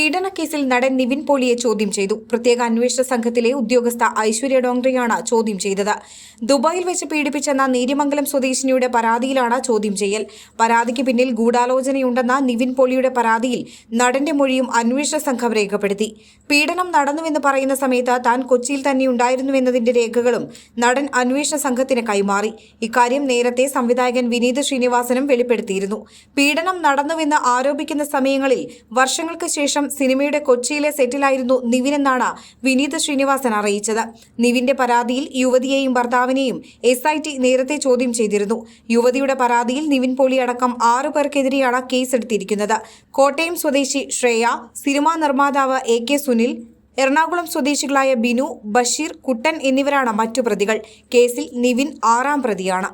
പീഡനക്കേസിൽ നടൻ നിവിൻ പോളിയെ ചോദ്യം ചെയ്തു. പ്രത്യേക അന്വേഷണ സംഘത്തിലെ ഉദ്യോഗസ്ഥ ഐശ്വര്യ ഡോങ്റെയാണ് ചോദ്യം ചെയ്തത്. ദുബായിൽ വെച്ച് പീഡിപ്പിച്ചെന്ന നേര്യമംഗലം സ്വദേശിനിയുടെ പരാതിയിലാണ് ചോദ്യം ചെയ്യൽ. പരാതിക്ക് പിന്നിൽ ഗൂഢാലോചനയുണ്ടെന്ന നിവിൻ പോളിയുടെ പരാതിയിൽ നടന്റെ മൊഴിയും അന്വേഷണ സംഘം രേഖപ്പെടുത്തി. പീഡനം നടന്നുവെന്ന് പറയുന്ന സമയത്ത് താൻ കൊച്ചിയിൽ തന്നെയുണ്ടായിരുന്നുവെന്നതിന്റെ രേഖകളും നടൻ അന്വേഷണ സംഘത്തിന് കൈമാറി. ഇക്കാര്യം നേരത്തെ സംവിധായകൻ വിനീത് ശ്രീനിവാസനും വെളിപ്പെടുത്തിയിരുന്നു. പീഡനം നടന്നുവെന്ന് ആരോപിക്കുന്ന സമയങ്ങളിൽ വർഷങ്ങൾക്ക് ശേഷം സിനിമയുടെ കൊച്ചിയിലെ സെറ്റിലായിരുന്നു നിവിനെന്നാണ് വിനീത് ശ്രീനിവാസൻ അറിയിച്ചത്. നിവിന്റെ പരാതിയിൽ യുവതിയെയും ഭർത്താവിനെയും SIT നേരത്തെ ചോദ്യം ചെയ്തിരുന്നു. യുവതിയുടെ പരാതിയിൽ നിവിൻ പോളി അടക്കം 6 പേർക്കെതിരെയാണ് കേസെടുത്തിരിക്കുന്നത്. കോട്ടയം സ്വദേശി ശ്രേയ, സിനിമാ നിർമ്മാതാവ് AK സുനിൽ, എറണാകുളം സ്വദേശികളായ ബിനു, ബഷീർ, കുട്ടൻ എന്നിവരാണ് മറ്റു പ്രതികൾ. കേസിൽ നിവിൻ 6ാം പ്രതിയാണ്.